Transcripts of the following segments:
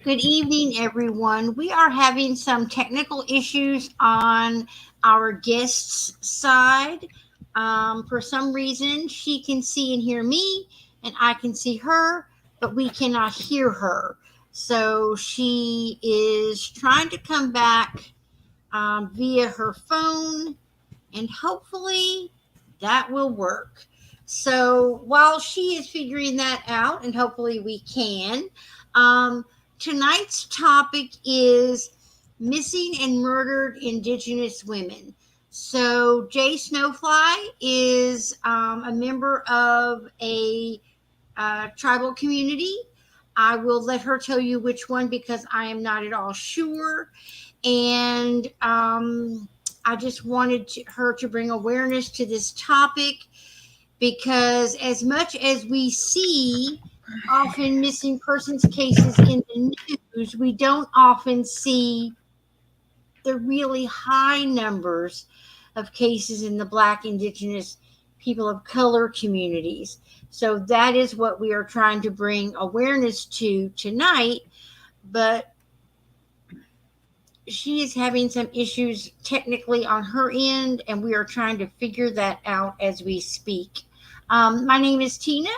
Good evening, everyone. We are having some technical issues on our guest's side. For some reason, she can see and hear me, and I can see her, but we cannot hear her. So she is trying to come back via her phone, and hopefully that will work. So while she is figuring that out, and hopefully we can, um, tonight's topic is missing and murdered Indigenous women. So Sno Fly is a member of a tribal community. I will let her tell you which one because I am not at all sure. And I just wanted her to bring awareness to this topic because, as much as we see often missing persons cases in the news, we don't often see the really high numbers of cases in the Black, Indigenous, people of color communities. So that is what we are trying to bring awareness to tonight. But she is having some issues technically on her end, and we are trying to figure that out as we speak. My name is Tina.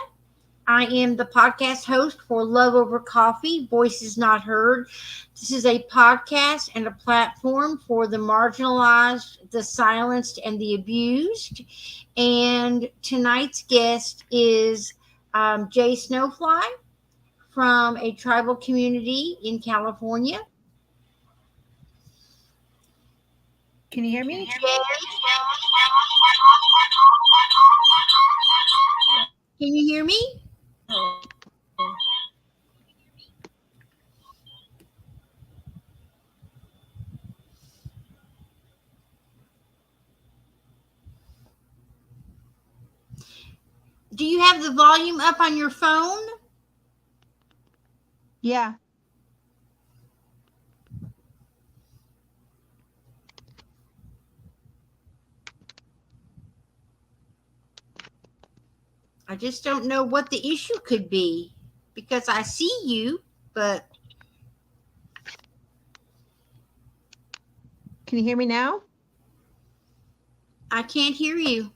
I am the podcast host for Love Over Coffee, Voices Not Heard. This is a podcast and a platform for the marginalized, the silenced, and the abused. And tonight's guest is Sno Fly from a tribal community in California. Can you hear me? Can you hear me? Do you have the volume up on your phone? Yeah. I just don't know what the issue could be because I see you, but Can you hear me now? I can't hear you.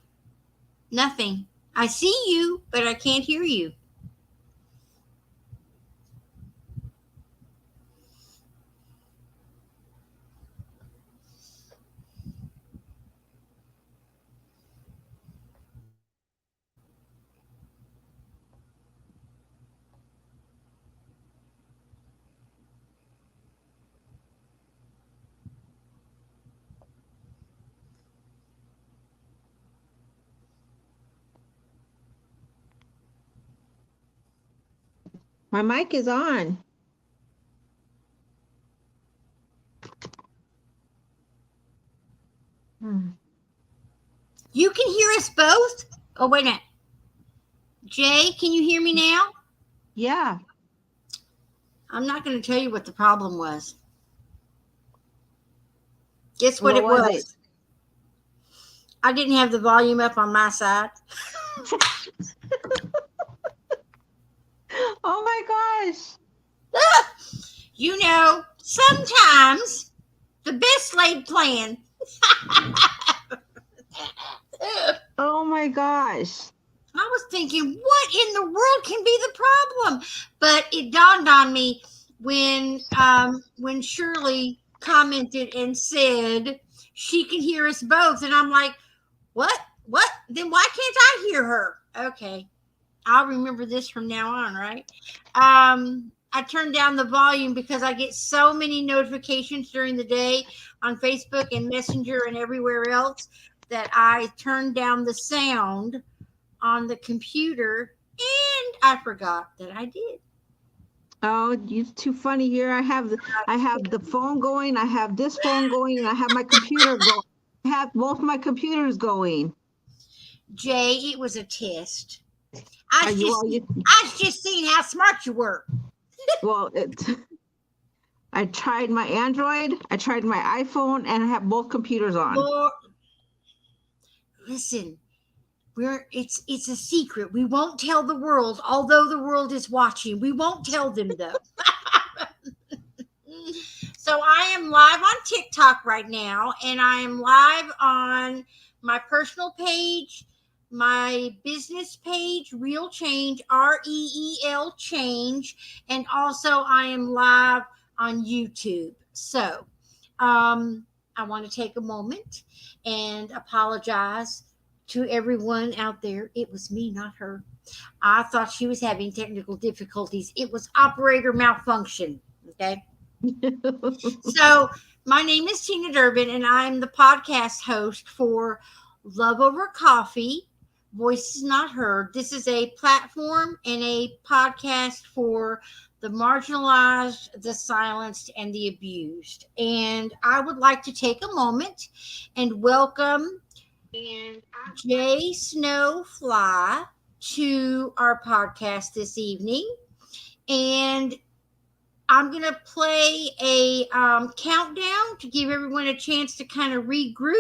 Nothing. I see you, but I can't hear you. My mic is on. You can hear us both? Oh, wait a minute. Jay, can you hear me now? Yeah. I'm not going to tell you what the problem was. Guess what, What it was was? it? I didn't have the volume up on my side. Oh my gosh. You know, sometimes the best laid plan. Oh my gosh. I was thinking, what in the world can be the problem? But it dawned on me when Shirley commented and said she can hear us both, and I'm like, what? What? Then why can't I hear her? Okay, I'll remember this from now on, right? I turned down the volume because I get so many notifications during the day on Facebook and Messenger and everywhere else that I turned down the sound on the computer, and I forgot that I did. Oh, you're too funny here. I have the phone going, I have this phone going, and I have my computer going. I have both my computers going. Jay, it was a test. Are you all I was just seeing how smart you were. well I tried my Android, I tried my iPhone, and I have both computers on. Lord, listen, it's a secret. We won't tell the world, although the world is watching. We won't tell them though. So I am live on TikTok right now, and I am live on my personal page, my business page, Real Change, REEL Change, and also I am live on YouTube. So I want to take a moment and apologize to everyone out there. It was me, not her. I thought she was having technical difficulties. It was operator malfunction. Okay. So, my name is Tina Durbin, and I'm the podcast host for Love Over Coffee, Voices Not Heard. This is a platform and a podcast for the marginalized, the silenced, and the abused. And I would like to take a moment and welcome Sno Fly to our podcast this evening. And I'm going to play a countdown to give everyone a chance to kind of regroup,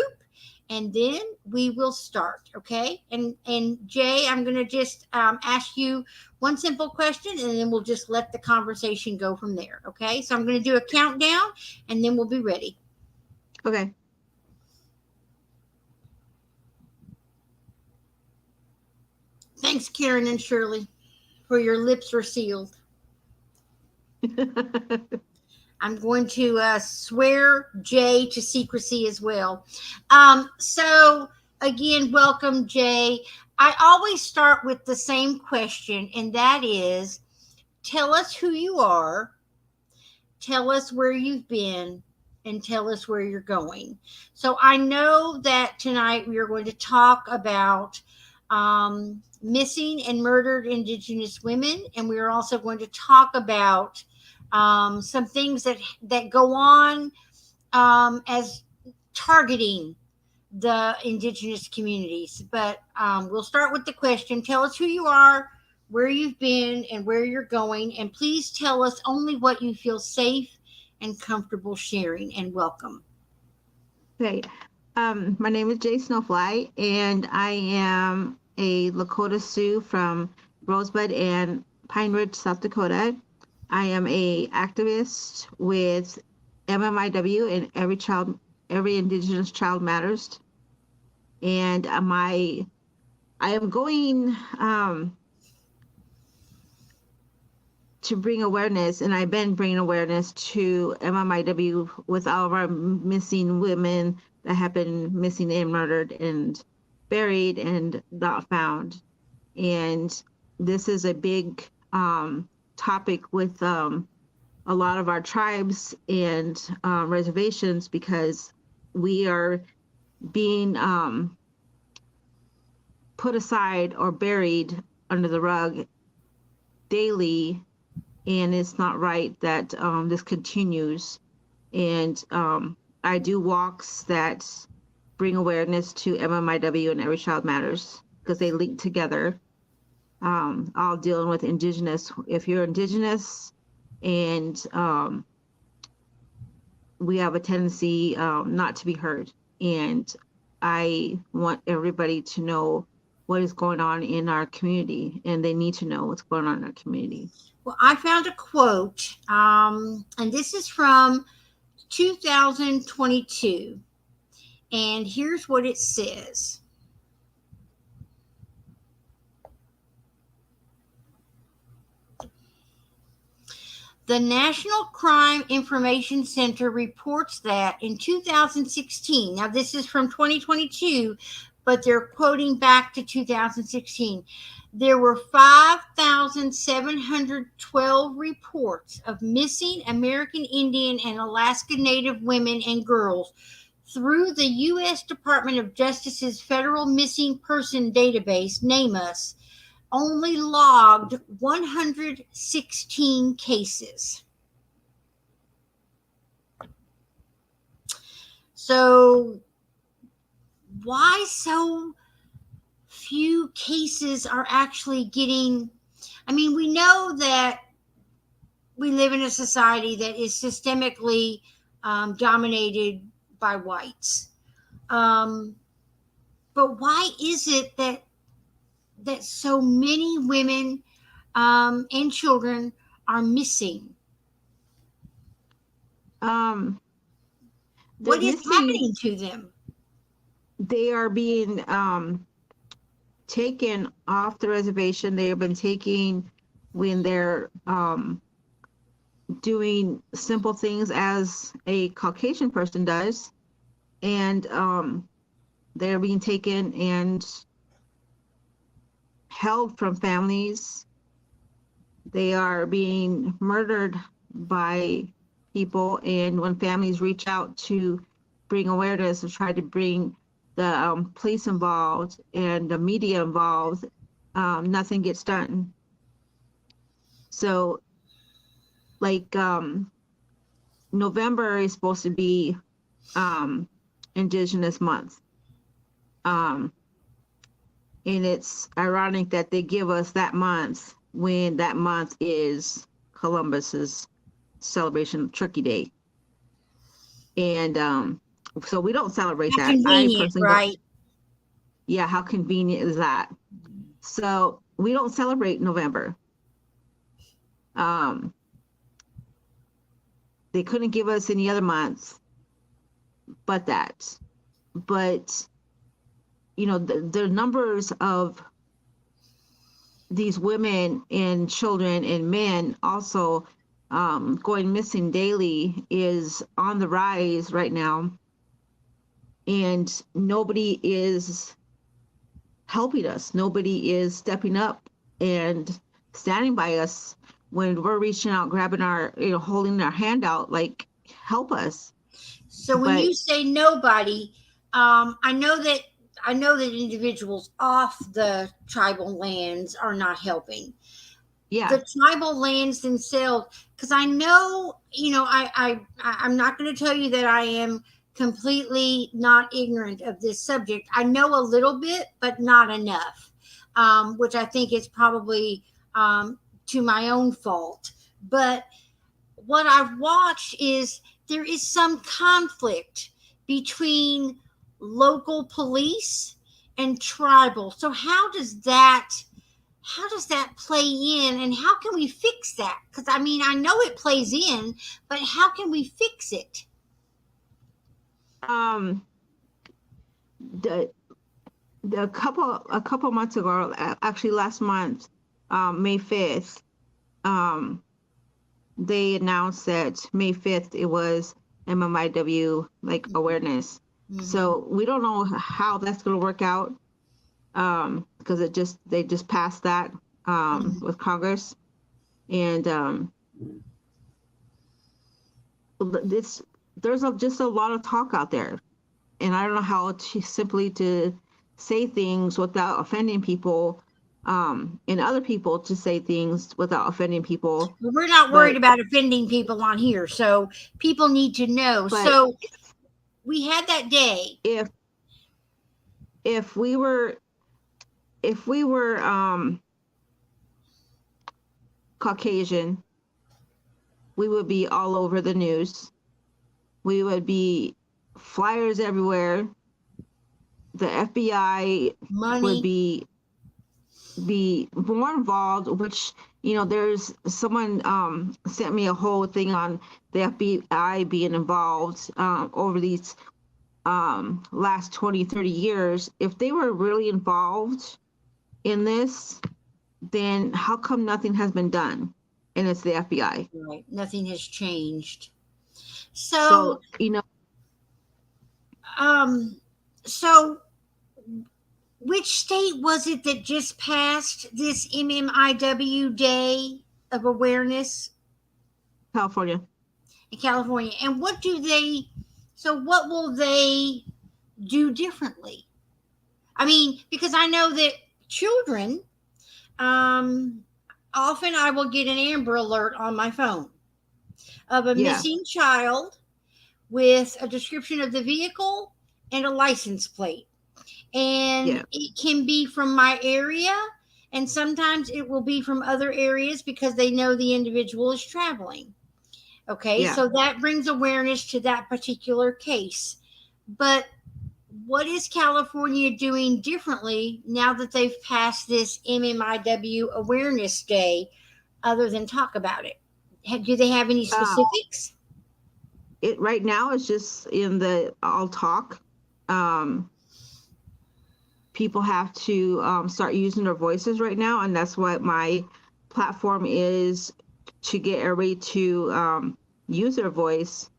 and then we will start. Okay. And Jay, I'm going to just ask you one simple question, and then we'll just let the conversation go from there. Okay. So I'm going to do a countdown, and then we'll be ready. Okay. Thanks, Karen and Shirley, for your lips are sealed. I'm going to swear Jay to secrecy as well. So, again, welcome, Jay. I always start with the same question, and that is tell us who you are, tell us where you've been, and tell us where you're going. So, I know that tonight we are going to talk about missing and murdered Indigenous women, and we are also going to talk about some things that go on as targeting the Indigenous communities. But we'll start with the question: tell us who you are, where you've been, and where you're going, and please tell us only what you feel safe and comfortable sharing. And welcome. Okay. My name is Sno Fly, and I am a Lakota Sioux from Rosebud and Pine Ridge, South Dakota. I am a activist with MMIW and every Indigenous Child Matters. And I am going to bring awareness, and I've been bringing awareness to MMIW with all of our missing women that have been missing and murdered and buried and not found. And this is a big topic with a lot of our tribes and reservations, because we are being put aside or buried under the rug daily, and it's not right that this continues. And I do walks that bring awareness to MMIW and Every Child Matters, because they link together, all dealing with Indigenous. If you're Indigenous, and we have a tendency not to be heard. And I want everybody to know what is going on in our community, and they need to know what's going on in our community. Well, I found a quote, and this is from 2022. And here's what it says: the National Crime Information Center reports that in 2016, now this is from 2022, but they're quoting back to 2016, there were 5,712 reports of missing American Indian and Alaska Native women and girls through the U.S. Department of Justice's Federal Missing Person Database, NamUs, only logged 116 cases. So, why so few cases are actually getting? I mean, we know that we live in a society that is systemically dominated by whites. But why is it that so many women and children are missing? Um, they're What is missing. happening to them? They are being taken off the reservation. They have been taken when they're doing simple things as a Caucasian person does, and they're being taken and held from families. They are being murdered by people, and when families reach out to bring awareness and try to bring the police involved and the media involved, nothing gets done. So, like, November is supposed to be Indigenous month. Um, and it's ironic that they give us that month when that month is Columbus's celebration of Turkey Day. And so we don't celebrate How that. I convenient, personally don't. right? Yeah, how convenient is that? So we don't celebrate November. Um, they couldn't give us any other month but that. But the numbers of these women and children and men also going missing daily is on the rise right now, and nobody is helping us. Nobody is stepping up and standing by us when we're reaching out, grabbing our, holding our hand out, like, help us. So when But you say nobody, I know that individuals off the tribal lands are not helping. yeah, The tribal lands themselves, because I know, I'm not going to tell you that I am completely not ignorant of this subject. I know a little bit, but not enough, which I think is probably to my own fault. But what I've watched is there is some conflict between local police and tribal. So how does that play in, and how can we fix that? Because I mean, I know it plays in, but how can we fix it? um the a couple months ago, actually last month, May 5th, um they announced that May 5th it was MMIW, like, awareness. Mm-hmm. So we don't know how that's going to work out, because they just passed that Mm-hmm. with Congress, and this there's just a lot of talk out there, and I don't know how to simply to say things without offending people, and other people to say things without offending people, We're not worried but about offending people on here, so people need to know. but So we had that day. if if we were if we were Caucasian, we would be all over the news. We would be flyers everywhere. The FBI would Money. be more involved, which, there's someone sent me a whole thing on the FBI being involved over these last 20-30 years. If they were really involved in this, then how come nothing has been done? And it's the FBI. Right. Nothing has changed. So, So, um, so which state was it that just passed this MMIW Day of Awareness California. in California? And what will they do differently? I mean, because I know that children, um, often I will get an Amber Alert on my phone of a Yeah, missing child with a description of the vehicle and a license plate. And yeah, it can be from my area, and sometimes it will be from other areas because they know the individual is traveling. Okay, yeah. so that brings awareness to that particular case. But what is California doing differently now that they've passed this MMIW Awareness Day other than talk about it? Do they have any Uh, specifics? it right now is just in the all talk. Um, People have to start using their voices right now, and that's what my platform is, to get everybody to use their voice,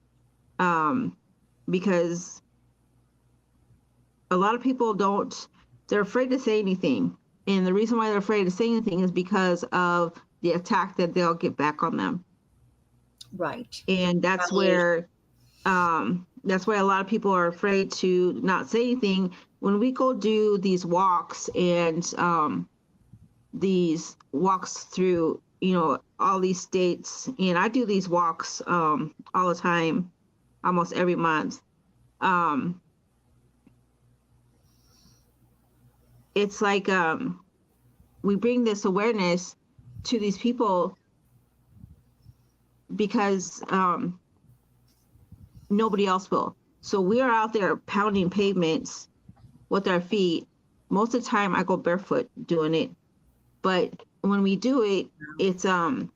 um, because a lot of people don't, they're afraid to say anything. And the reason why they're afraid to say anything is because of the attack that they'll get back on them. Right. And that's why a lot of people are afraid to not say anything. When we go do these walks, and these walks through, all these states, and I do these walks all the time, almost every month. um it's like, we bring this awareness to these people because nobody else will. So we are out there pounding pavements with our feet. Most of the time I go barefoot doing it, but when we do it, it's to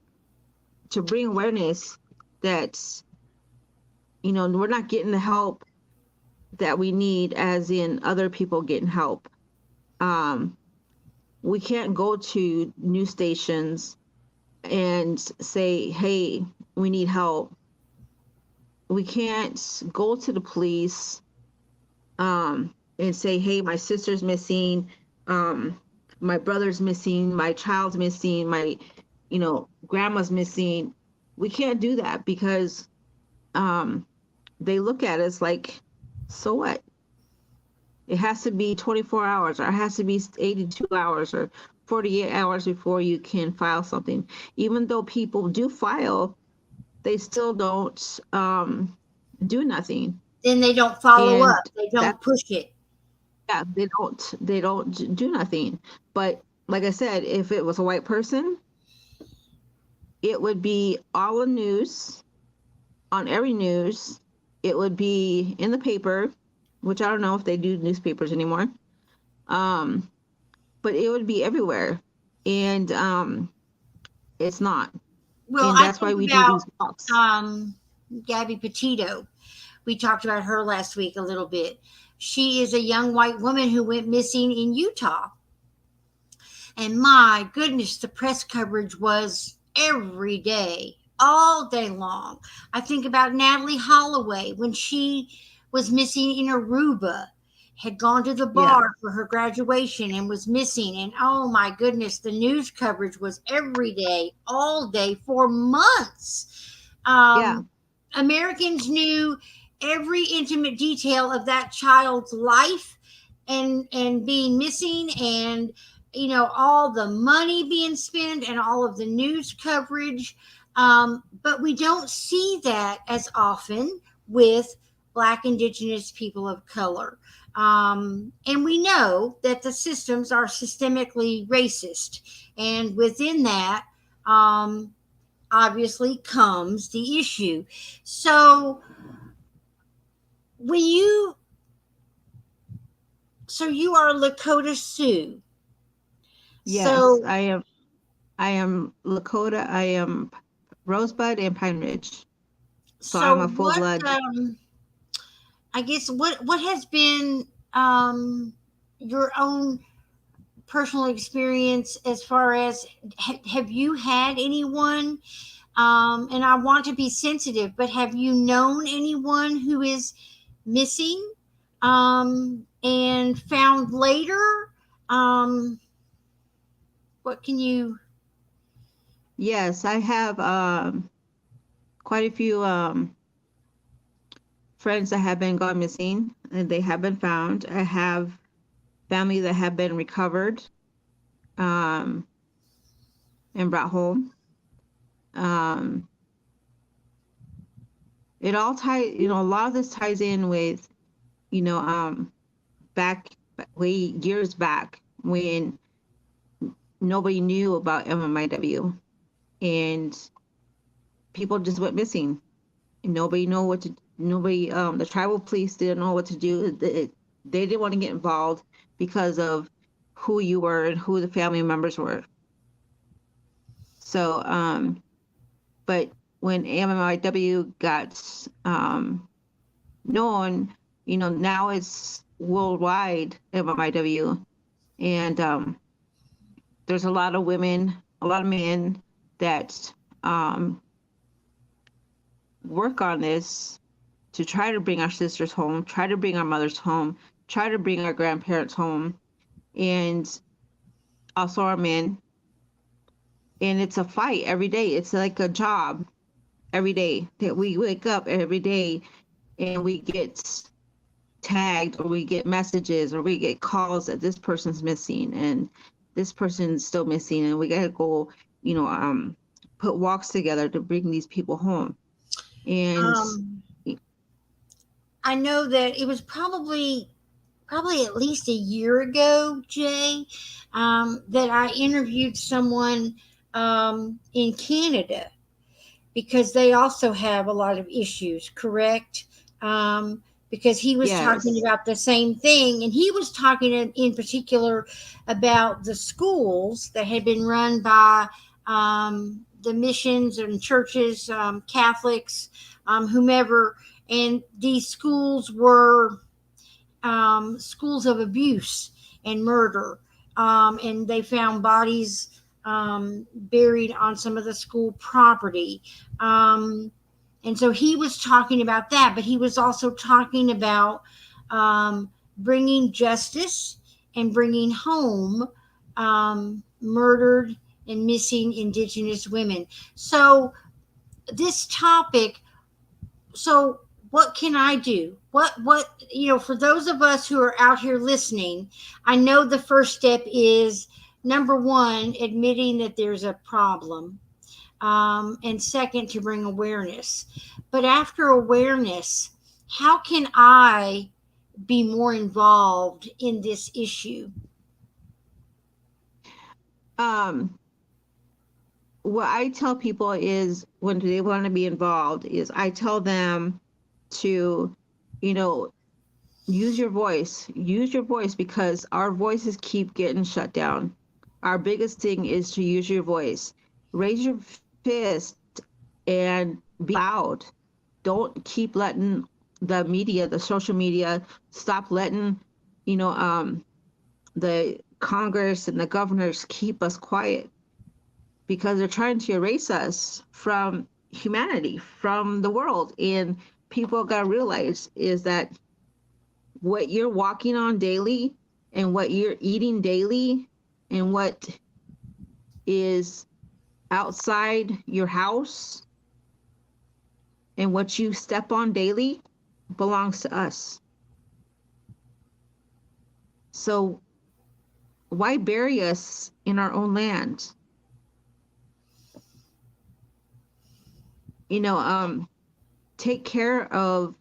bring awareness that, we're not getting the help that we need, as in other people getting help. um we can't go to news stations and say, hey, we need help. We can't go to the police and say, hey, my sister's missing, um, my brother's missing, my child's missing, my, grandma's missing. We can't do that because um, they look at us like, so what? It has to be 24 hours, or it has to be 82 hours, or 48 hours before you can file something. Even though people do file, they still don't do nothing. Then they don't follow And up. They don't that's, push it. yeah, they don't do nothing. But like I said, if it was a white person, it would be all the news, on every news. It would be in the paper, which I don't know if they do newspapers anymore. Um, but it would be everywhere. And it's not. Well, And I that's why think we do about these walks. um, Gabby Petito. We talked about her last week a little bit. She is a young white woman who went missing in Utah. And my goodness, the press coverage was every day, all day long. I think about Natalie Holloway when she was missing in Aruba, had gone to the Yeah. bar for her graduation and was missing. And oh my goodness, the news coverage was every day, all day for months. Yeah. Americans knew every intimate detail of that child's life and being missing, and all the money being spent and all of the news coverage. But we don't see that as often with Black, Indigenous people of color. And we know that the systems are systemically racist, and within that, obviously comes the issue. So when you so you are Lakota Sioux. Yes, So I am Lakota. I am Rosebud and Pine Ridge. So I'm so a full what blood. I guess what has been your own personal experience as far as have you had anyone, and I want to be sensitive, but have you known anyone who is missing, and found later? Um, what can you? Yes, I have quite a few friends that have been gone missing, and they have been found. I have family that have been recovered um and brought home. Um it all ties, a lot of this ties in with, you know, back way years back when nobody knew about MMIW, and people just went missing, and nobody, the tribal police didn't know what to do. They didn't want to get involved because of who you were and who the family members were. So but when MMIW got known, now it's worldwide MMIW. And there's a lot of women, a lot of men that work on this to try to bring our sisters home, try to bring our mothers home, try to bring our grandparents home, and also our men. And it's a fight every day. It's like a job every day that we wake up every day and we get tagged or we get messages or we get calls that this person's missing and this person's still missing, and we gotta go, put walks together to bring these people home. And Um, I know that it was probably at least a year ago, Jay, that I interviewed someone in Canada because they also have a lot of issues, correct? Because he was talking yes, about the same thing, and he was talking in particular about the schools that had been run by the missions and churches, Catholics, whomever, and these schools were schools of abuse and murder. And they found bodies buried on some of the school property. Um, and so he was talking about that, but he was also talking about bringing justice and bringing home murdered and missing Indigenous women. So, this topic, so what can I do? For those of us who are out here listening, I know the first step is number one, admitting that there's a problem. And second, to bring awareness. But after awareness, how can I be more involved in this issue? um what I tell people is when they want to be involved is I tell them to, you know, use your voice because our voices keep getting shut down. Our biggest thing is to use your voice. Raise your fist and be loud. Don't keep letting the media, the social media, stop letting, you know, the Congress and the governors keep us quiet because they're trying to erase us from humanity, from the world. And people got to realize is that what you're walking on daily and what you're eating daily and what is outside your house and what you step on daily belongs to us. So why bury us in our own land? You know, take care of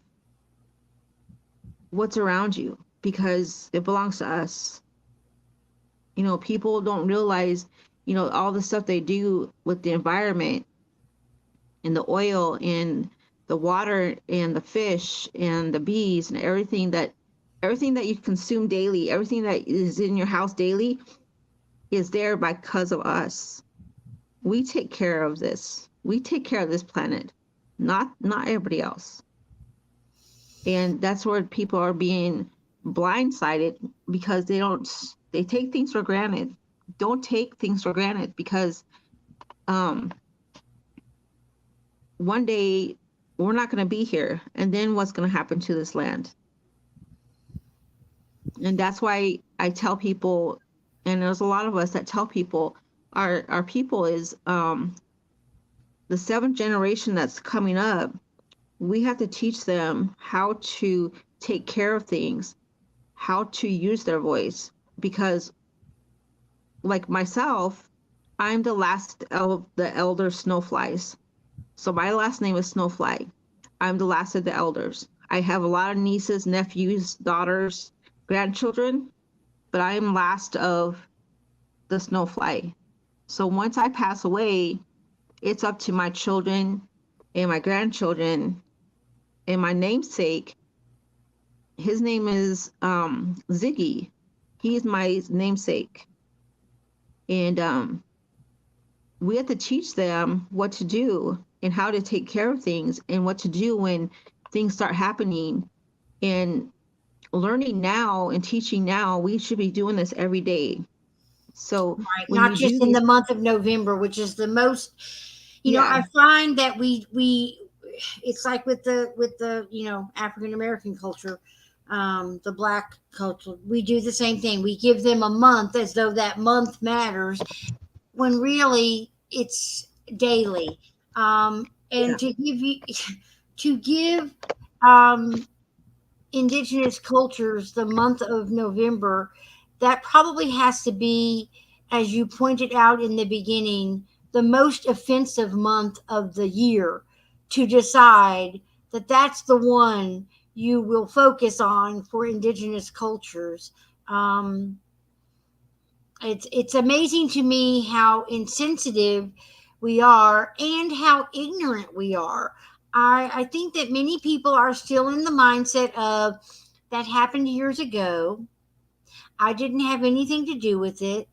what's around you because it belongs to us. People don't realize, all the stuff they do with the environment and the oil and the water and the fish and the bees and everything that you consume daily, everything that is in your house daily is there because of us. We take care of this. We take care of this planet, not everybody else. And that's where people are being blindsided because they take things for granted. Don't take things for granted because um one day we're not going to be here, and then what's going to happen to this land? And that's why I tell people, and there's a lot of us that tell people our people is the seventh generation that's coming up. We have to teach them how to take care of things, how to use their voice, because like myself, I'm the last of the elder Sno Flies. So my last name is Sno Fly. I'm the last of the elders. I have a lot of nieces, nephews, daughters, grandchildren, but I am last of the Sno Fly. So once I pass away, it's up to my children and my grandchildren and my namesake. His name is Ziggy. He's my namesake. And we have to teach them what to do and how to take care of things and what to do when things start happening. And learning now and teaching now, we should be doing this every day. So Right. when Not you do just in the these, month of November, which is the most, yeah, I find that it's like with the, African American culture, the black culture, we do the same thing. We give them a month as though that month matters when really it's daily. And yeah, to give um, indigenous cultures the month of November, that probably has to be, as you pointed out in the beginning, the most offensive month of the year to decide that that's the one you will focus on for indigenous cultures. Um, it's amazing to me how insensitive we are and how ignorant we are. I think that many people are still in the mindset of that happened years ago. I didn't have anything to do with it.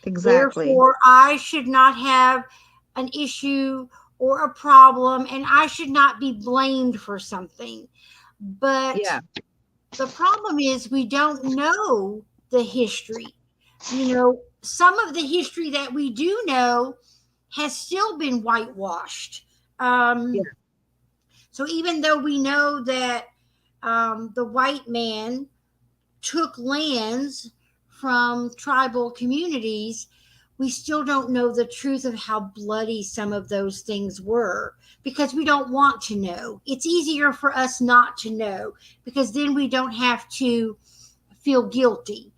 exactly. Therefore, I should not have an issue or a problem, and I should not be blamed for something. But Yeah, the problem is we don't know the history. Some of the history that we do know has still been whitewashed. yeah, So even though we know that the white man took lands from tribal communities, we still don't know the truth of how bloody some of those things were because we don't want to know. It's easier for us not to know because then we don't have to feel guilty.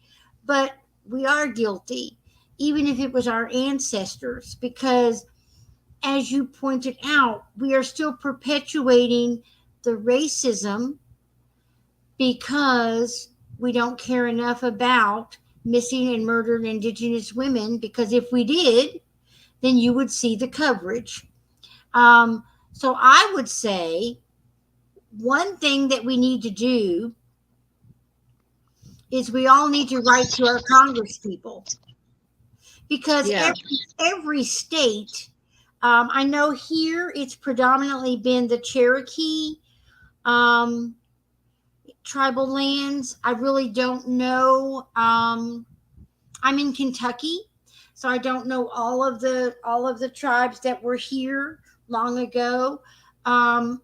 But we are guilty, even if it was our ancestors, because as you pointed out, we are still perpetuating the racism because we don't care enough about missing and murdered Indigenous women. Because if we did, then you would see the coverage. So I would say one thing that we need to do is we all need to write to our Congress people because yeah, every state, I know here it's predominantly been the Cherokee um, tribal lands. I really don't know. I'm in Kentucky, so I don't know all of the tribes that were here long ago. Um,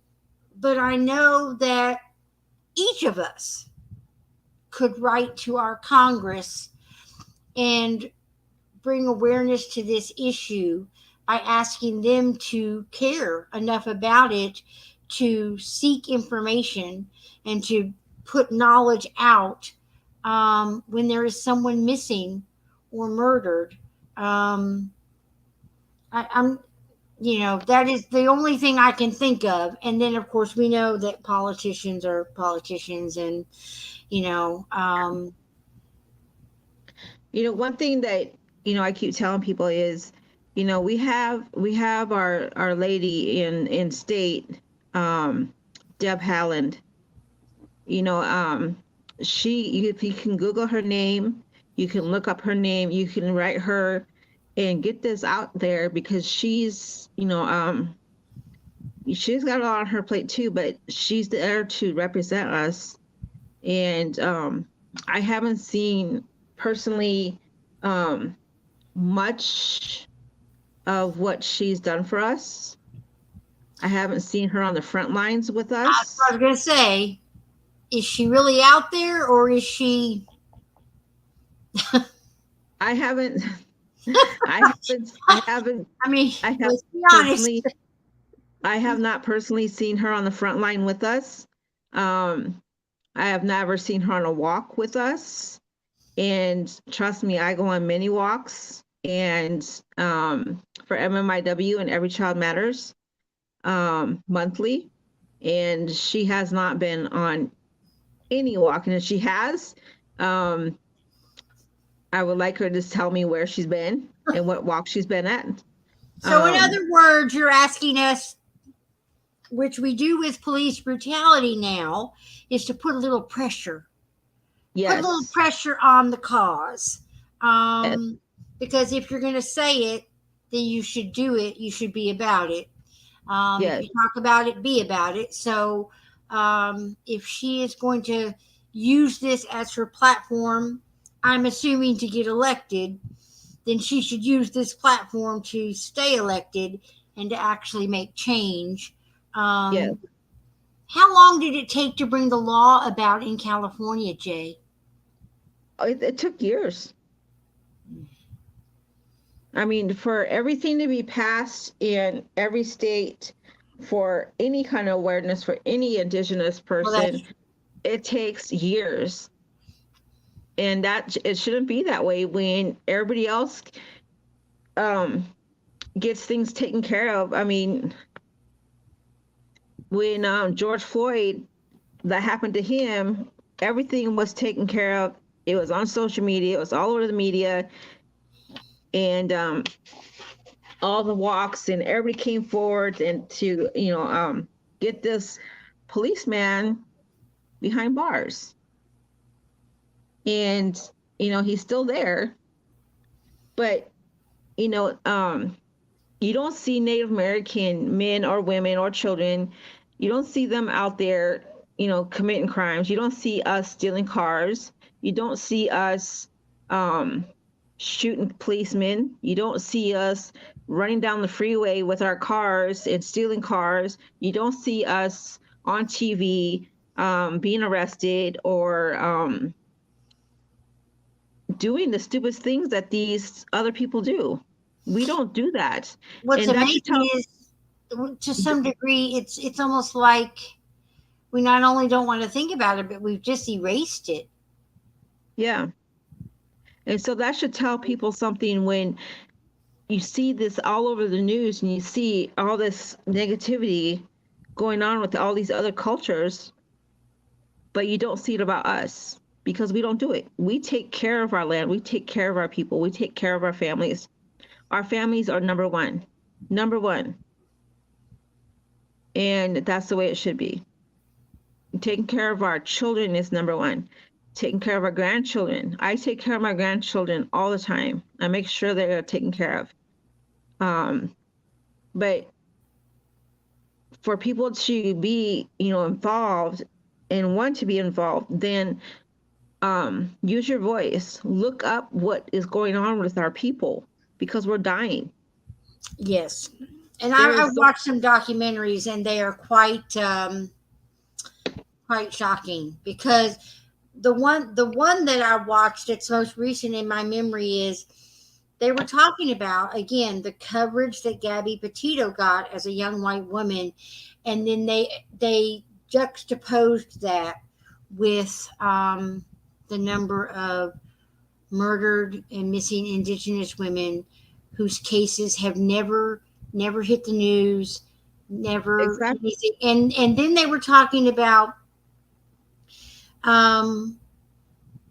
but I know that each of us could write to our Congress and bring awareness to this issue by asking them to care enough about it to seek information and to put knowledge out when there is someone missing or murdered. Um, I'm, that is the only thing I can think of. And then, of course, we know that politicians are politicians, and you know, um, one thing that I keep telling people is, we have our lady in state, um, Deb Haaland. you know um if you can Google her name, you can look up her name, you can write her and get this out there, because she's got a lot on her plate too, but she's there to represent us. And I haven't seen personally um much of what she's done for us. I haven't seen her on the front lines with I us. was gonna say, is she really out there, or is she? I haven't I haven't I mean, I have let's be honest. personally I have not personally seen her on the front line with us. Um, I have never seen her on a walk with us. And trust me, I go on many walks, and for MMIW and Every Child Matters, monthly. And she has not been on any walk. And if she has, um, I would like her to tell me where she's been and what walk she's been at. So, in Um, other words, you're asking us, which we do with police brutality now, is to put a little yes. pressure on the cause. Yes. Because if you're going to say it, then you should do it. You should be about it. If Yes. you talk about it, be about it. So if she is going to use this as her platform, I'm assuming to get elected, then she should use this platform to stay elected and to actually make change. Yes. Um, how long did it take to bring the law about in California, Jay? It took years. I mean, for everything to be passed in every state for any kind of awareness for any indigenous Well, person, that's it takes years. And that it shouldn't be that way when everybody else um, gets things taken care of. I mean, when George Floyd, that happened to him, everything was taken care of. It was on social media, it was all over the media, and all the walks, and everybody came forward and to get this policeman behind bars, and he's still there, but you know um you don't see Native American men or women or children. You don't see them out there, committing crimes. You don't see us stealing cars. You don't see us um, shooting policemen. You don't see us running down the freeway with our cars and stealing cars. You don't see us on TV being arrested or doing the stupid things that these other people do. We don't do that. what's And that should amazing tell. is, to some degree, it's almost like we not only don't want to think about it, but we've just erased it. Yeah. And so that should tell people something when you see this all over the news and you see all this negativity going on with all these other cultures, but you don't see it about us because we don't do it. We take care of our land, we take care of our people, we take care of our families. Our families are number one. Number one. And that's the way it should be. Taking care of our children is number one. Taking care of our grandchildren. I take care of my grandchildren all the time. I make sure they are taken care of. Um, but for people to be, involved and want to be involved, then use your voice. Look up what is going on with our people because we're dying. Yes, and There I've is so watched some documentaries, and they are quite shocking because the one that I watched that's most recent in my memory is they were talking about again the coverage that Gabby Petito got as a young white woman, and then they juxtaposed that with the number of murdered and missing Indigenous women whose cases have never hit the news, never exactly anything. And then they were talking about um,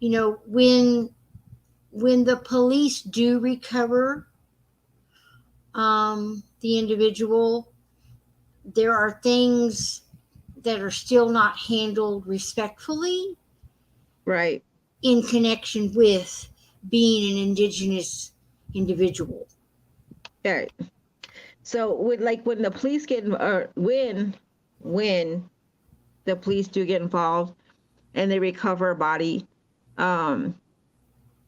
when the police do recover the individual, there are things that are still not handled respectfully right. in connection with being an indigenous individual. Yeah. So when the police get or when the police do get involved and they recover a body, um,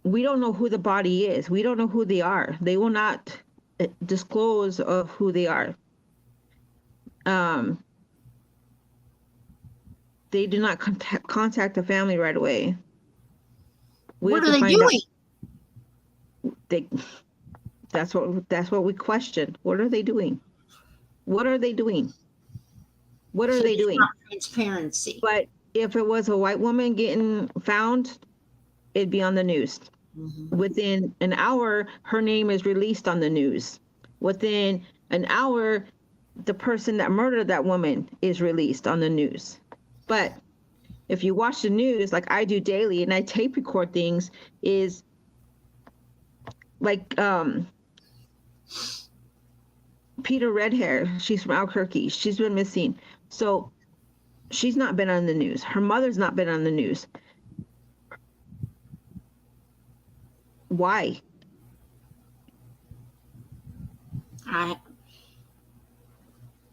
we don't know who the body is. We don't know who they are. They will not disclose of who they are. Um, they do not contact the family right away. We What have are to they find out. doing? They, that's what we question. What are they doing? What are they doing? What are So they there's not doing? transparency. But if it was a white woman getting found, it'd be on the news. Mhm. Within an hour, her name is released on the news. Within an hour, the person that murdered that woman is released on the news. But if you watch the news, like I do daily, and I tape record things, is like Peter Redhair. She's from Albuquerque. She's been missing. So she's not been on the news. Her mother's not been on the news. Why? I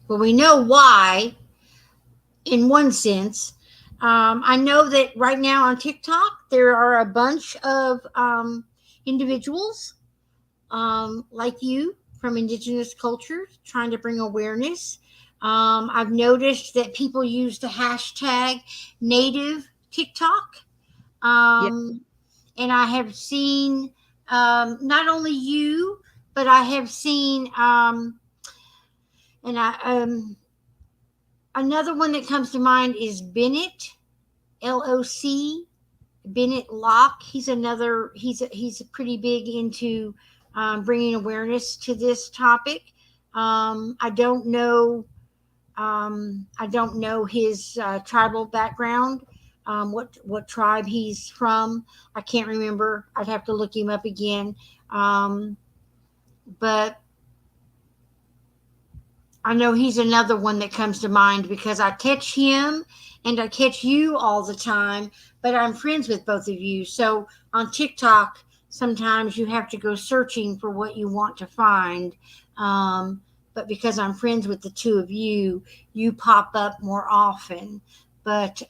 Well, we know why in one sense. I know that right now on TikTok, there are a bunch of individuals like you from indigenous cultures trying to bring awareness. I've noticed that people use the hashtag native TikTok. Yeah. Um, and I have seen not only you, but I have seen and I another one that comes to mind is Bennett, LOC, Bennett Locke. He's another. He's pretty big into bringing awareness to this topic. I don't know. I don't know his tribal background. What tribe he's from? I can't remember. I'd have to look him up again. But I know he's another one that comes to mind because I catch him and I catch you all the time, but I'm friends with both of you. So on TikTok, sometimes you have to go searching for what you want to find. But because I'm friends with the two of you, you pop up more often. But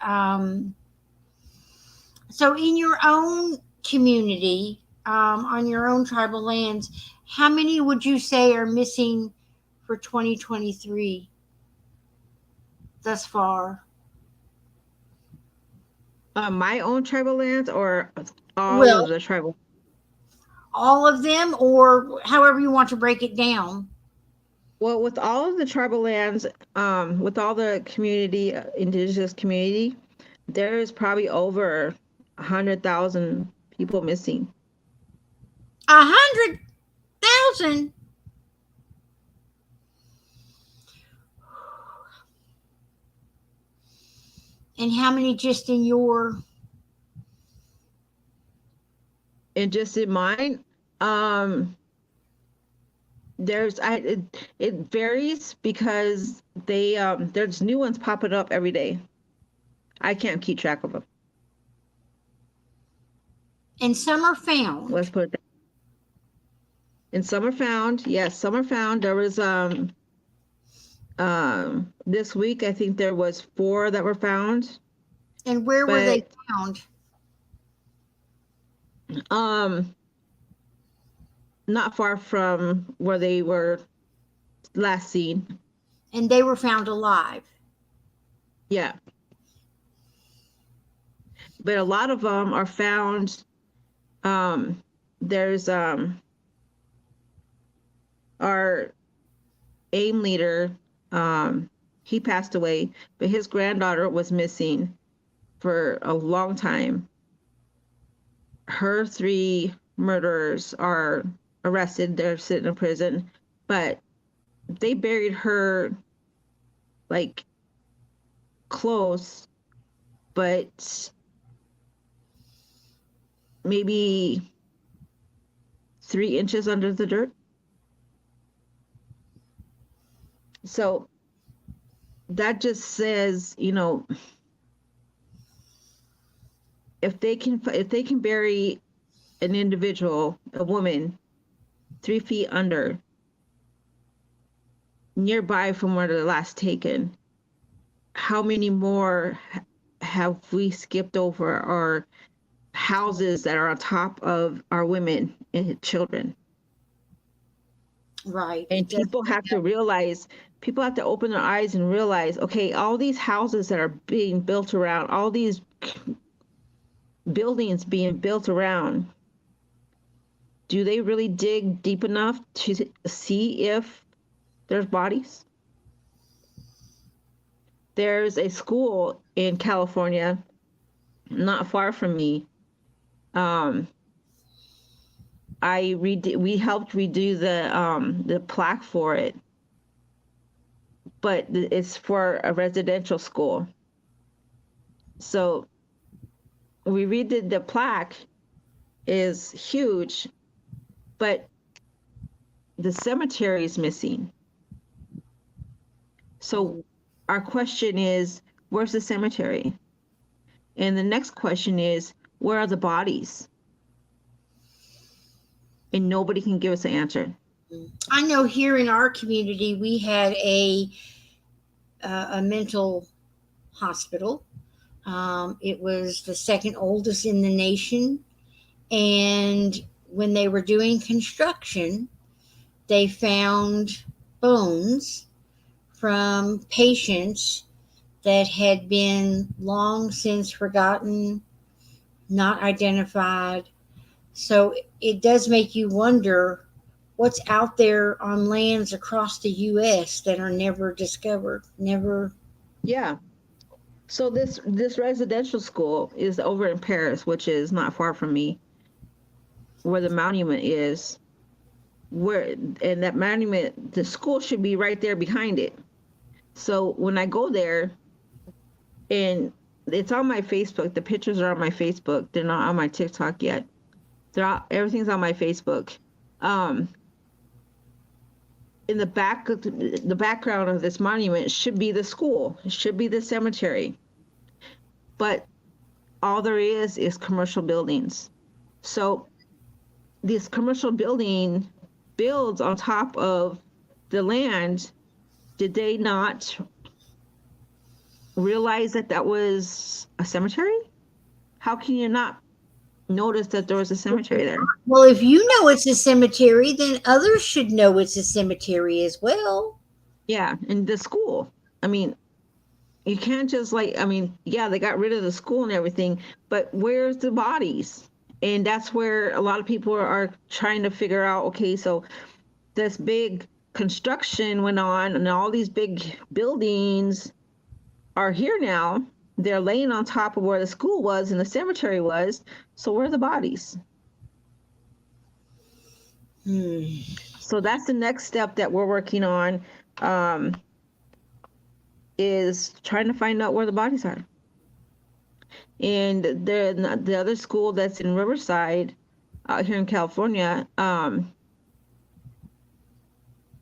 so in your own community, on your own tribal lands, how many would you say are missing for 2023 thus far? My own tribal lands or all Well, of the tribal? all of them, or however you want to break it down. Well, with all of the tribal lands, with all the community, indigenous community, there is probably over 100,000 people missing. 100,000. And how many just in your? And just in mine, there's it varies because there's new ones popping up every day. I can't keep track of them. And some are found. Let's put it that. And some are found. Yes, some are found. There was this week I think there was 4 that were found, And where were they but found? um not far from where they were last seen. And they were found alive. Yeah, but a lot of them are found. There's our AIM leader. He passed away, but his granddaughter was missing for a long time. Her 3 murderers are arrested. They're sitting in prison, but they buried her like close, but maybe 3 inches under the dirt. So that just says, if they can bury an individual, a woman, 3 feet under, nearby from where they're last taken, how many more have we skipped over, or houses that are on top of our women and children? Right. And It does. people have to realize, people have to open their eyes and realize, okay, all these houses that are being built around, all these buildings being built around, do they really dig deep enough to see if there's bodies? There's a school in California, not far from me. We helped redo the plaque for it, but it's for a residential school. So we redid the plaque, is huge, but the cemetery is missing. So our question is, where's the cemetery? And the next question is, where are the bodies? And nobody can give us an answer. I know here in our community, we had a a mental hospital. It was the second oldest in the nation. And when they were doing construction, they found bones from patients that had been long since forgotten, not identified. So it does make you wonder what's out there on lands across the U.S. that are never discovered, never. Yeah. So this residential school is over in Paris, which is not far from me, where the monument is. Where and that monument, the school should be right there behind it. So when I go there, and it's on my Facebook, the pictures are on my Facebook. They're not on my TikTok yet. Everything's on my Facebook. Um, in the background of this monument should be the school. It should be the cemetery. But all there is commercial buildings. So this commercial building builds on top of the land. Did they not realize that that was a cemetery? How can you not notice that there was a cemetery there? Well, if you know it's a cemetery, then others should know it's a cemetery as well. Yeah, and the school. I mean, you can't just yeah, they got rid of the school and everything, but where's the bodies? And that's where a lot of people are trying to figure out, okay, so this big construction went on and all these big buildings are here now. They're laying on top of where the school was and the cemetery was. So where are the bodies? So that's the next step that we're working on, is trying to find out where the bodies are. And the other school that's in Riverside, out here in California,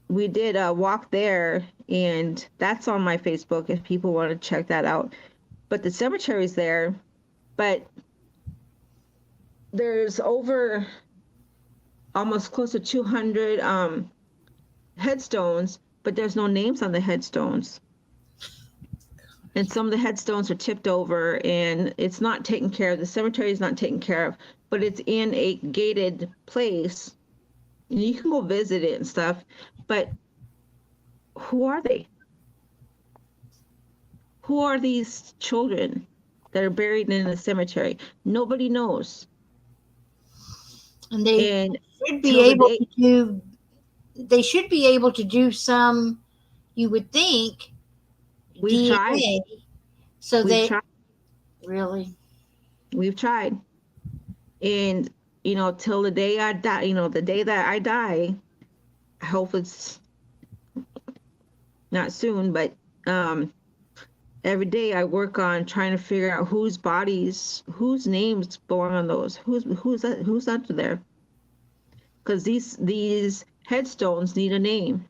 we did a walk there, and that's on my Facebook if people want to check that out. But the cemetery's there, but there's over almost close to 200 headstones, but there's no names on the headstones. And some of the headstones are tipped over, and it's not taken care of. The cemetery is not taken care of, but it's in a gated place. And you can go visit it and stuff, but who are they? Who are these children that are buried in the cemetery? Nobody knows. And they And should be able to do. They should be able to do some. You would think we've DNA. tried. So We've they tried. really. We've tried. And till the day I die, the day that I die, I hope it's not soon, but every day I work on trying to figure out whose bodies, whose names belong on those, who's under there, because these headstones need a name.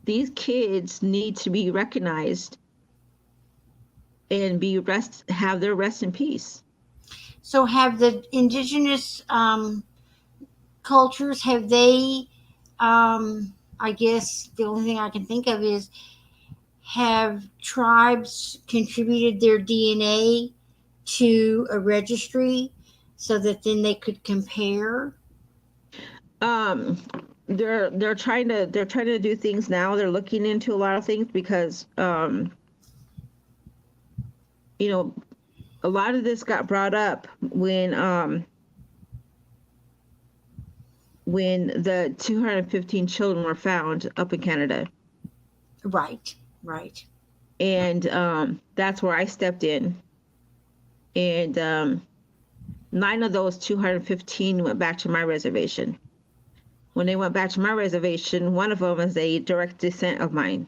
These kids need to be recognized and have their rest in peace. So have the indigenous cultures, have they, I guess the only thing I can think of is, have tribes contributed their DNA to a registry so that then they could compare? They're trying to do things now. They're looking into a lot of things because a lot of this got brought up when the 215 children were found up in Canada. Right. And that's where I stepped in. And 9 of those 215 went back to my reservation. When they went back to my reservation, one of them is a direct descent of mine.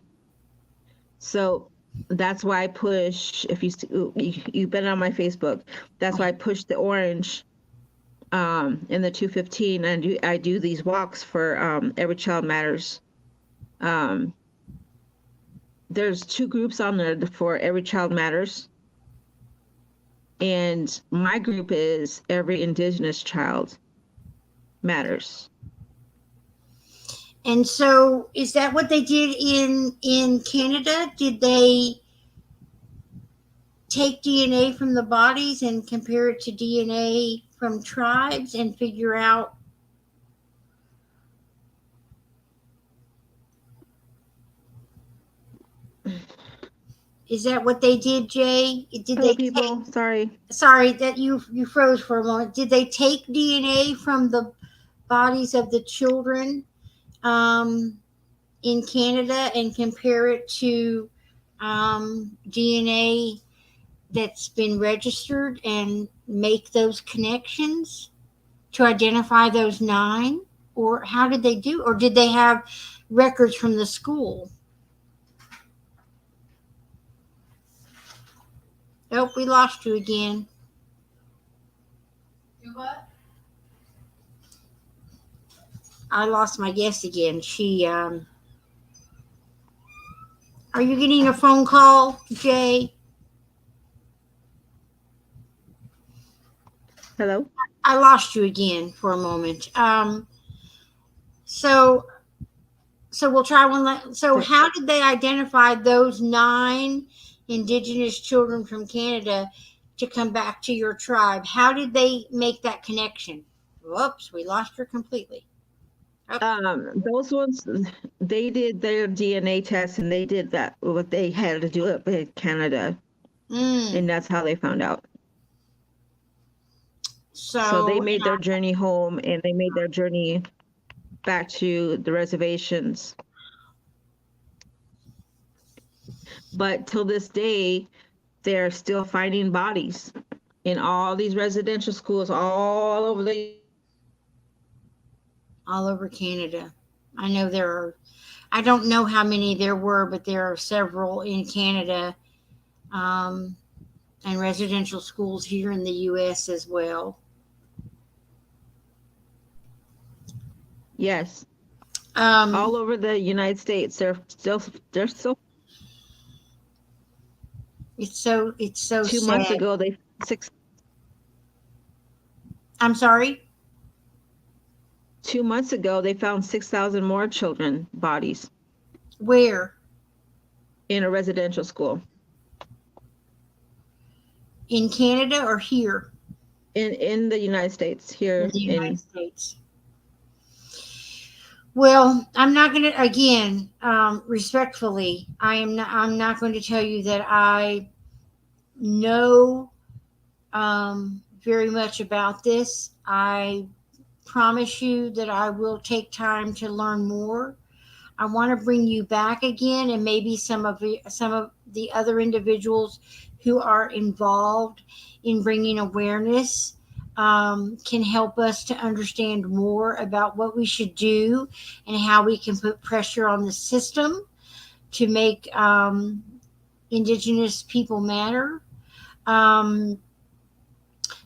So that's why I push, if you've been on my Facebook, that's why I push the orange in the 215, and I do these walks for Every Child Matters. There's 2 groups on there for Every Child Matters, and my group is Every Indigenous Child Matters. And so, is that what they did in Canada? Did they take DNA from the bodies and compare it to DNA from tribes and figure out? Is that what they did, Jay? Did Hello, they take? people. Sorry. Sorry that you froze for a moment. Did they take DNA from the bodies of the children um, in Canada and compare it to DNA that's been registered and make those connections to identify those nine? Or how did they do? Or did they have records from the school? Nope, we lost you again. I lost my guest again. Are you getting a phone call, Jay? Hello. I lost you again for a moment. So so we'll try one. So So, how did they identify those nine Indigenous children from Canada to come back to your tribe? How did they make that connection? Whoops, we lost her completely. Oh, those ones, they did their DNA test and they did that what they had to do up in Canada, mm. and that's how they found out. So they So made their journey home and they made their journey back to the reservations. But till this day, they're still finding bodies in all these residential schools all over the all over Canada. I know there are. I don't know how many there were, but there are several in Canada, um, and residential schools here in the U.S. as well. yes, Um, all over the United States. They're still it's so 2 months sad. ago they six I'm sorry. 2 months ago they found 6,000 more children bodies Where in a residential school in Canada or here in the United States in here the United in States? Well, I'm not going to again, respectfully. I'm not going to tell you that I know very much about this. I promise you that I will take time to learn more. I want to bring you back again, and maybe some of the other individuals who are involved in bringing awareness can help us to understand more about what we should do and how we can put pressure on the system to make Indigenous people matter. Um,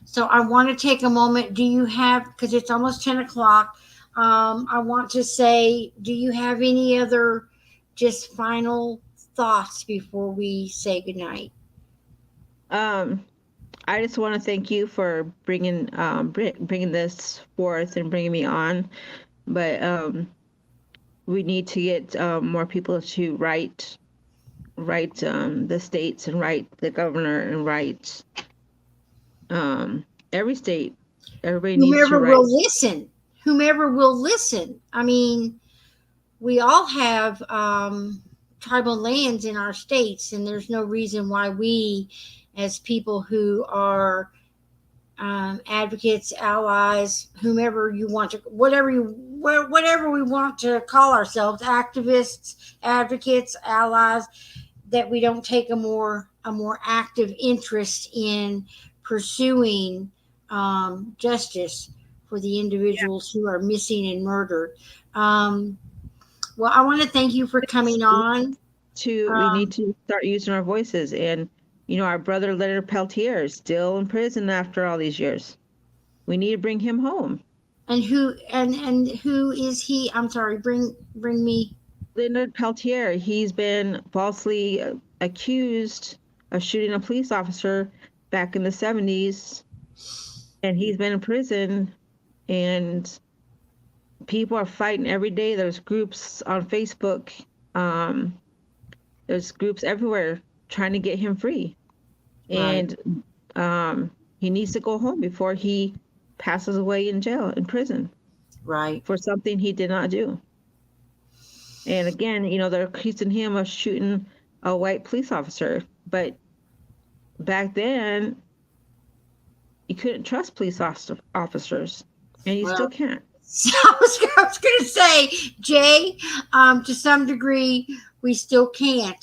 so I want to take a moment. Do you have, because it's almost 10 o'clock, I want to say, do you have any other just final thoughts before we say goodnight? um I just want to thank you for bringing this forth and bringing me on, but we need to get more people to write the states and write the governor and write every state. Everybody needs to Whomever will write. listen, whomever will listen. I mean, we all have tribal lands in our states, and there's no reason why we, as people who are advocates, allies, whomever you want to, whatever we want to call ourselves, activists, advocates, allies, that we don't take a more active interest in pursuing justice for the individuals who are missing and murdered. Um, well, I want to thank you for coming on. We need Um, to start using our voices, and our brother Leonard Peltier is still in prison after all these years. We need to bring him home. and who is he? I'm sorry. Bring me. Leonard Peltier, he's been falsely accused of shooting a police officer back in the 70s, and he's been in prison, and people are fighting every day. There's groups on Facebook. Um, there's groups everywhere trying to get him free. Right. And he needs to go home before he passes away in jail, in prison, Right. for something he did not do. And again, they're accusing him of shooting a white police officer. But back then, you couldn't trust police officers, and you still Well, can't. so I was going to say, Jay, to some degree, we still can't.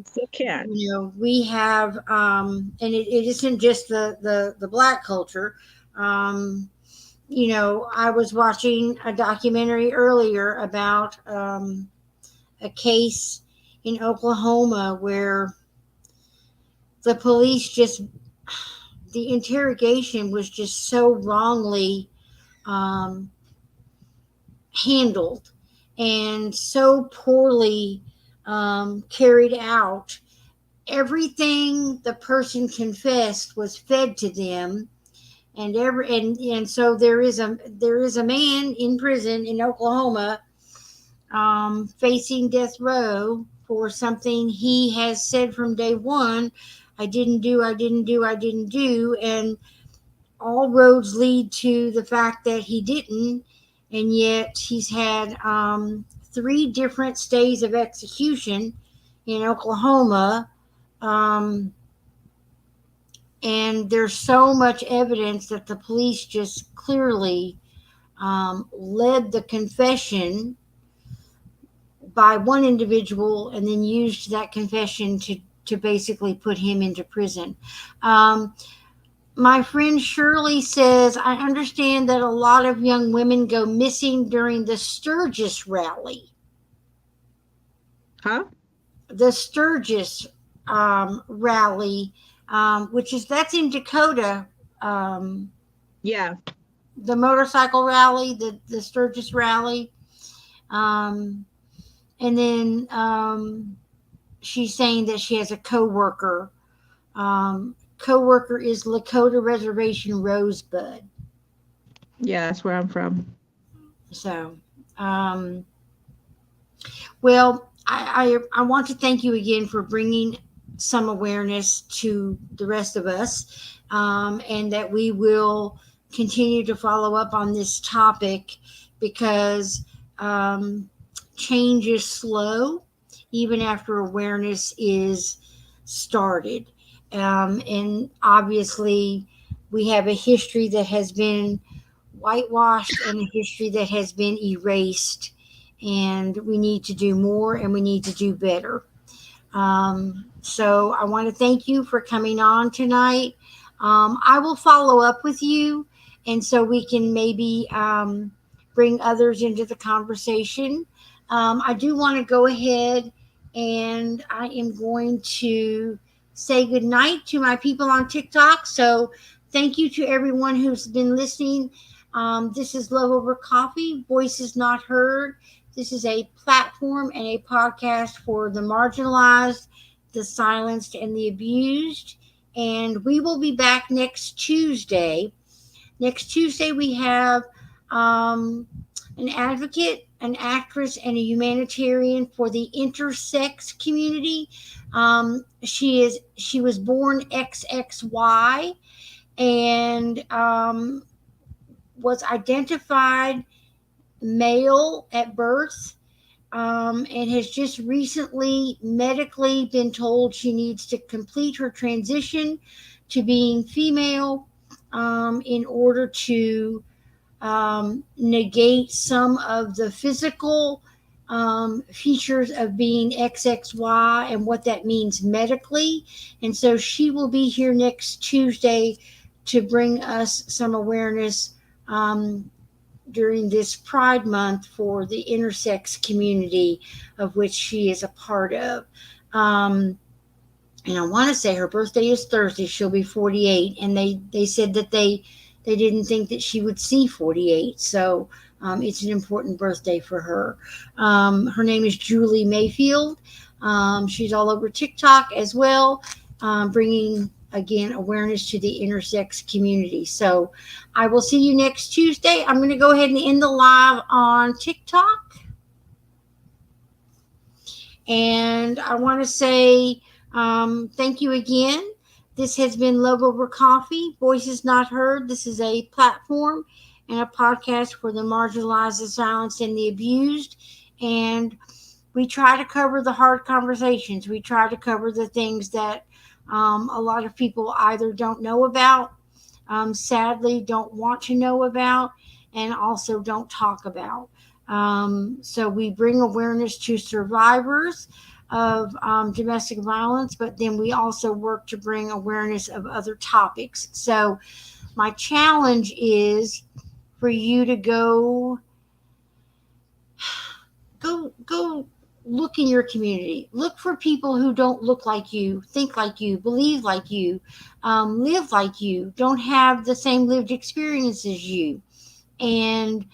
Still can't. We have, and it isn't just the black culture. Um, I was watching a documentary earlier about a case in Oklahoma where the police just, the interrogation was just so wrongly um, handled and so poorly carried out. Everything the person confessed was fed to them, and so there is a man in prison in Oklahoma, facing death row for something he has said from day one. I didn't do, I didn't do, I didn't do, and all roads lead to the fact that he didn't, and yet he's had three different stays of execution in Oklahoma. Um, and there's so much evidence that the police just clearly led the confession by one individual and then used that confession to basically put him into prison. Um, my friend Shirley says, I understand that a lot of young women go missing during the Sturgis rally. Huh? The Sturgis rally, that's in Dakota. Um, Yeah. the motorcycle rally, the Sturgis rally. Um, and then she's saying that she has a coworker. Coworker is Lakota Reservation Rosebud. Yeah, that's where I'm from. So, um, well, I want to thank you again for bringing some awareness to the rest of us, and that we will continue to follow up on this topic because um, change is slow, even after awareness is started. And obviously, we have a history that has been whitewashed and a history that has been erased. And we need to do more and we need to do better. So I want to thank you for coming on tonight. I will follow up with you, and so we can maybe bring others into the conversation. I do want to go ahead and I am going to say good night to my people on TikTok. So thank you to everyone who's been listening. This is Love Over Coffee, Voices Not Heard. This is a platform and a podcast for the marginalized, the silenced, and the abused. And we will be back next Tuesday. Next Tuesday, we have an advocate, an actress, and a humanitarian for the intersex community. She was born XXY and was identified male at birth, and has just recently medically been told she needs to complete her transition to being female in order to negate some of the physical features of being XXY and what that means medically. And so she will be here next Tuesday to bring us some awareness during this Pride Month for the intersex community, of which she is a part of. And I want to say her birthday is Thursday. She'll be 48, and they said that they didn't think that she would see 48. So it's an important birthday for her. Her name is Julie Mayfield. She's all over TikTok as well, bringing again, awareness to the intersex community. So I will see you next Tuesday. I'm going to go ahead and end the live on TikTok. And I want to say thank you again. This has been Love Over Coffee, Voices Not Heard. This is a platform and a podcast for the marginalized, the silenced, and the abused. And we try to cover the hard conversations. We try to cover the things that a lot of people either don't know about, sadly, don't want to know about, and also don't talk about. So we bring awareness to survivors of domestic violence, but then we also work to bring awareness of other topics. So my challenge is for you to go look in your community. Look for people who don't look like you, think like you, believe like you, live like you, don't have the same lived experience as you. And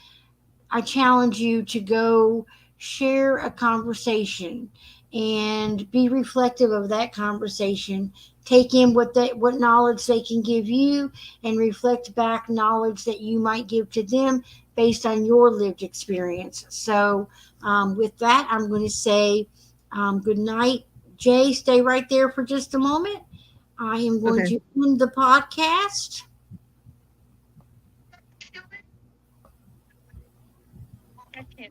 I challenge you to go share a conversation and be reflective of that conversation. Take in what knowledge they can give you, and reflect back knowledge that you might give to them based on your lived experience. So, with that, I'm going to say good night. Jay, stay right there for just a moment. I am going Okay. to end the podcast.